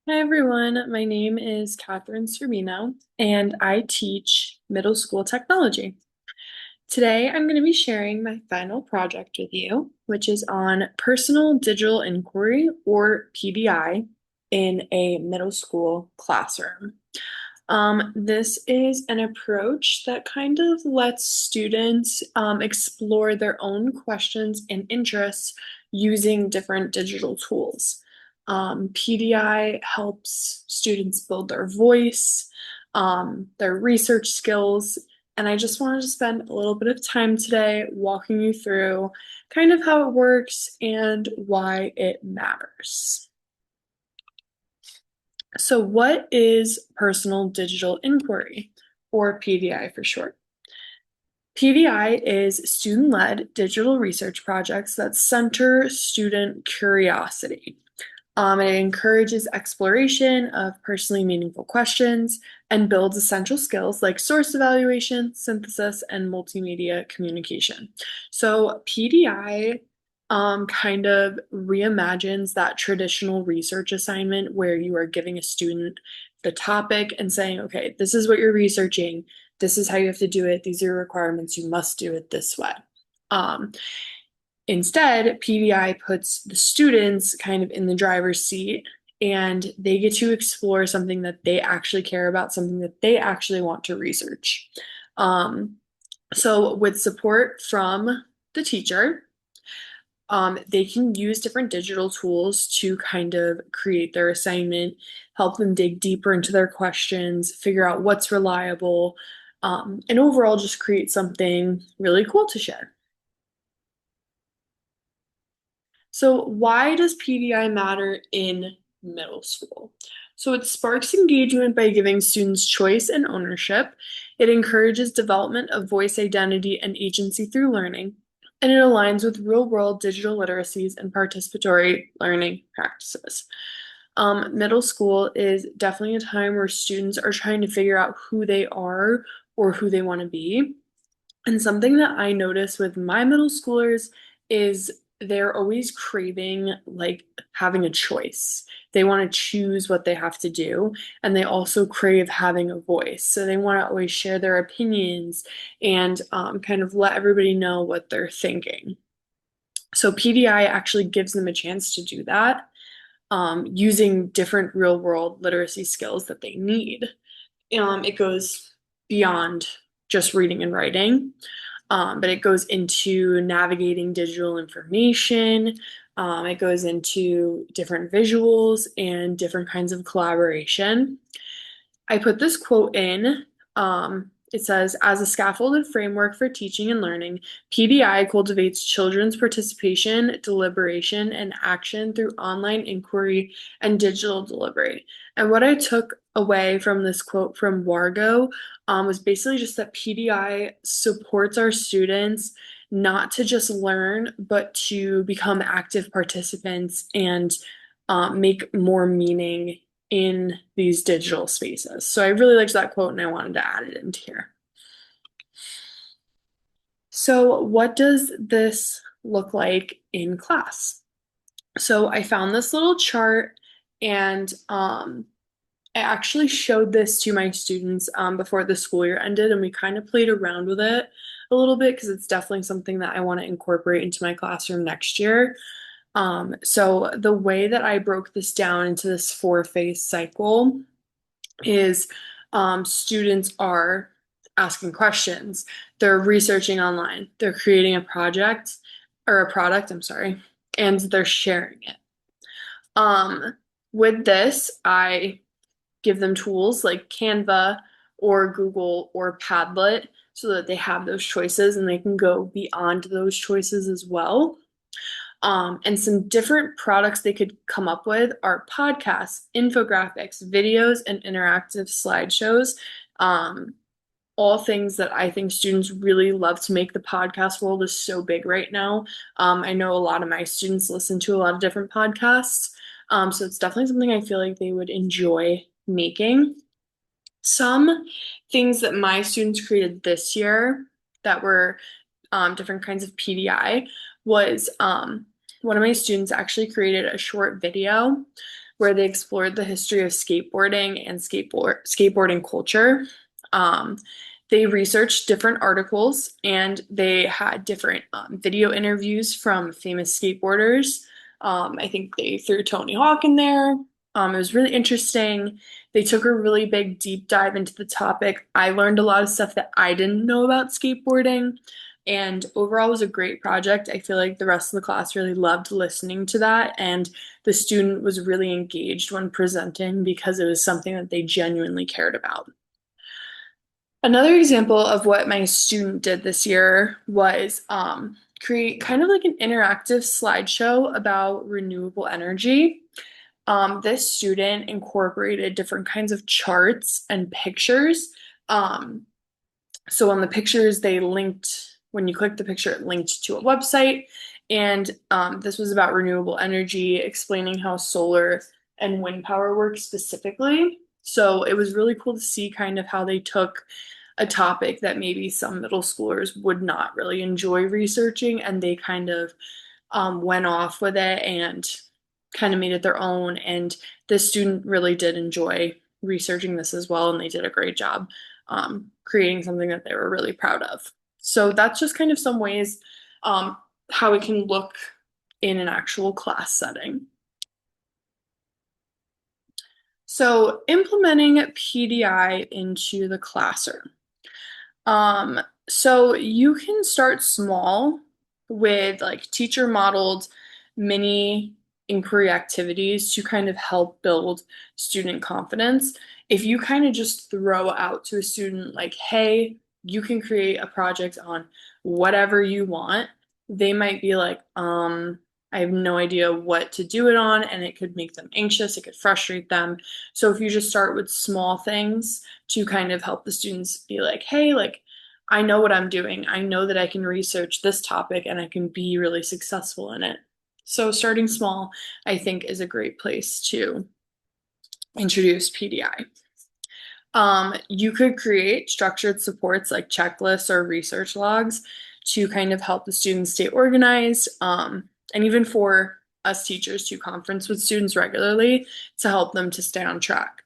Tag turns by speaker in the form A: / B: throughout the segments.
A: Hi everyone, my name is Catherine Cerbino and I teach middle school technology. Today I'm going to be sharing my final project with you, which is on personal digital inquiry or PDI in a middle school classroom. This is an approach that kind of lets students explore their own questions and interests using different digital tools. PDI helps students build their voice, their research skills, and I just wanted to spend a little bit of time today walking you through kind of how it works and why it matters. So, what is personal digital inquiry, or PDI for short? PDI is student-led digital research projects that center student curiosity. It encourages exploration of personally meaningful questions and builds essential skills like source evaluation, synthesis, and multimedia communication. So PDI kind of reimagines that traditional research assignment where you are giving a student the topic and saying, okay, this is what you're researching. This is how you have to do it. These are your requirements. You must do it this way. Um, Instead, PDI puts the students kind of in the driver's seat and they get to explore something that they actually care about, something that they actually want to research. Um, so, with support from the teacher, they can use different digital tools to kind of create their assignment, help them dig deeper into their questions, figure out what's reliable, and overall just create something really cool to share. So, why does PDI matter in middle school? So, it sparks engagement by giving students choice and ownership. It encourages development of voice identity and agency through learning. And it aligns with real world digital literacies and participatory learning practices. Middle school is definitely a time where students are trying to figure out who they are or who they want to be. And something that I notice with my middle schoolers is they're always craving like having a choice. They want to choose what they have to do, and they also crave having a voice. So they want to always share their opinions and kind of let everybody know what they're thinking. So PDI actually gives them a chance to do that using different real world literacy skills that they need. It goes beyond just reading and writing, but it goes into navigating digital information. It goes into different visuals and different kinds of collaboration. I put this quote in. It says, as a scaffolded framework for teaching and learning, PDI cultivates children's participation, deliberation, and action through online inquiry and digital delivery. And what I took away from this quote from Wargo was basically just that PDI supports our students not to just learn, but to become active participants and make more meaning in these digital spaces. So I really liked that quote and I wanted to add it into here. So, what does this look like in class? So, I found this little chart and I actually showed this to my students before the school year ended, and we kind of played around with it a little bit because it's definitely something that I want to incorporate into my classroom next year. So the way that I broke this down into this four-phase cycle is students are asking questions, they're researching online, they're creating a project or a product, I'm sorry, and they're sharing it. Um, with this, I give them tools like Canva or Google or Padlet so that they have those choices and they can go beyond those choices as well. And some different products they could come up with are podcasts, infographics, videos, and interactive slideshows. Um, all things that I think students really love to make. The podcast world is so big right now. I know a lot of my students listen to a lot of different podcasts. So it's definitely something I feel like they would enjoy making. Some things that my students created this year that were different kinds of PDI was one of my students actually created a short video where they explored the history of skateboarding and skateboarding culture. Um, they researched different articles and they had different video interviews from famous skateboarders. I think they threw Tony Hawk in there. It was really interesting. They took a really big deep dive into the topic. I learned a lot of stuff that I didn't know about skateboarding, and overall it was a great project. I feel like the rest of the class really loved listening to that, and the student was really engaged when presenting because it was something that they genuinely cared about. Another example of what my student did this year was create kind of like an interactive slideshow about renewable energy. This student incorporated different kinds of charts and pictures. Um, so on the pictures, they linked, when you click the picture, it linked to a website. And this was about renewable energy, explaining how solar and wind power work specifically. So it was really cool to see kind of how they took a topic that maybe some middle schoolers would not really enjoy researching, and they kind of went off with it and kind of made it their own. And this student really did enjoy researching this as well, and they did a great job creating something that they were really proud of. So that's just kind of some ways how it can look in an actual class setting. So implementing PDI into the classroom. Um, so you can start small with like teacher modeled mini inquiry activities to kind of help build student confidence. If you kind of just throw out to a student like, hey, you can create a project on whatever you want, they might be like, I have no idea what to do it on, and it could make them anxious, it could frustrate them. So if you just start with small things to kind of help the students be like, hey, like, I know what I'm doing. I know that I can research this topic and I can be really successful in it. So starting small, I think, is a great place to introduce PDI. You could create structured supports like checklists or research logs to kind of help the students stay organized, and even for us teachers to conference with students regularly to help them to stay on track.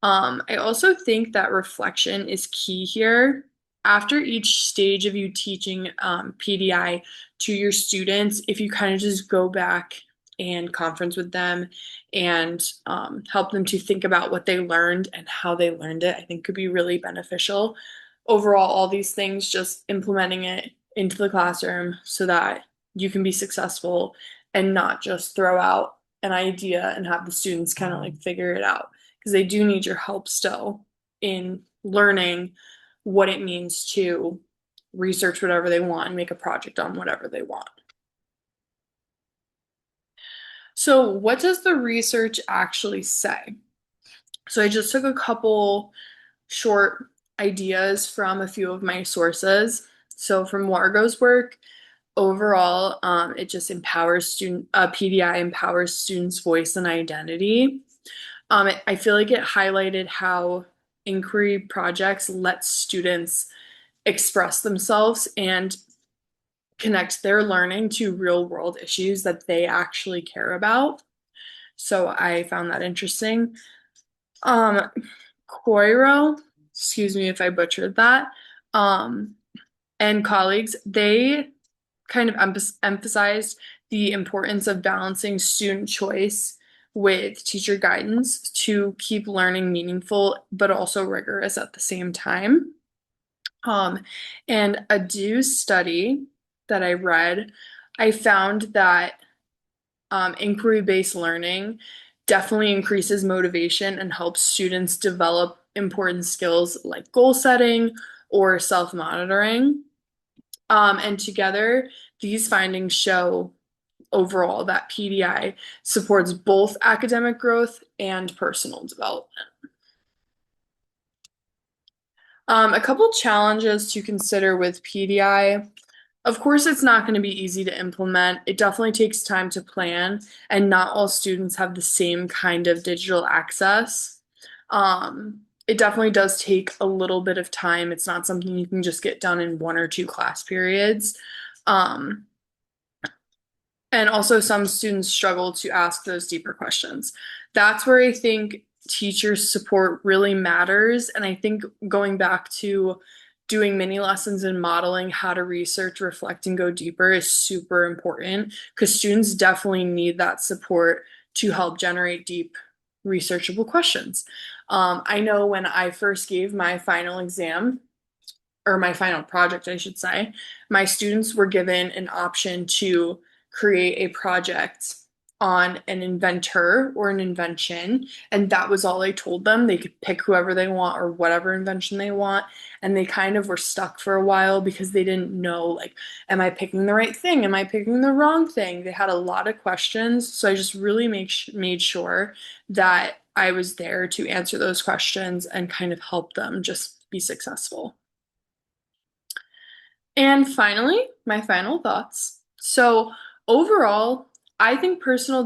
A: I also think that reflection is key here. After each stage of you teaching PDI to your students, if you kind of just go back and conference with them and help them to think about what they learned and how they learned it, I think could be really beneficial. Overall, all these things, just implementing it into the classroom so that you can be successful and not just throw out an idea and have the students kind of like figure it out, because they do need your help still in learning what it means to research whatever they want and make a project on whatever they want. So, what does the research actually say? So, I just took a couple short ideas from a few of my sources. So, from Wargo's work, overall, it just empowers PDI empowers students' voice and identity. I feel like it highlighted how inquiry projects let students express themselves and connect their learning to real world issues that they actually care about. So I found that interesting. Um, Coiro, excuse me if I butchered that, um, and colleagues, they kind of emphasized the importance of balancing student choice with teacher guidance to keep learning meaningful but also rigorous at the same time. Um, and a due study that I read, I found that inquiry-based learning definitely increases motivation and helps students develop important skills like goal setting or self-monitoring. And together, these findings show overall that PDI supports both academic growth and personal development. A couple challenges to consider with PDI. Of course, it's not going to be easy to implement. It definitely takes time to plan, and not all students have the same kind of digital access. It definitely does take a little bit of time. It's not something you can just get done in one or two class periods. Um, And also, some students struggle to ask those deeper questions. That's where I think teachers' support really matters. And I think going back to doing mini lessons and modeling how to research, reflect, and go deeper is super important because students definitely need that support to help generate deep, researchable questions. I know when I first gave my final exam, or my final project, I should say, my students were given an option to create a project on an inventor or an invention. And that was all I told them. They could pick whoever they want or whatever invention they want. And they kind of were stuck for a while because they didn't know, like, am I picking the right thing? Am I picking the wrong thing? They had a lot of questions. So I just really made sure that I was there to answer those questions and kind of help them just be successful. And finally, my final thoughts. So, overall, I think personal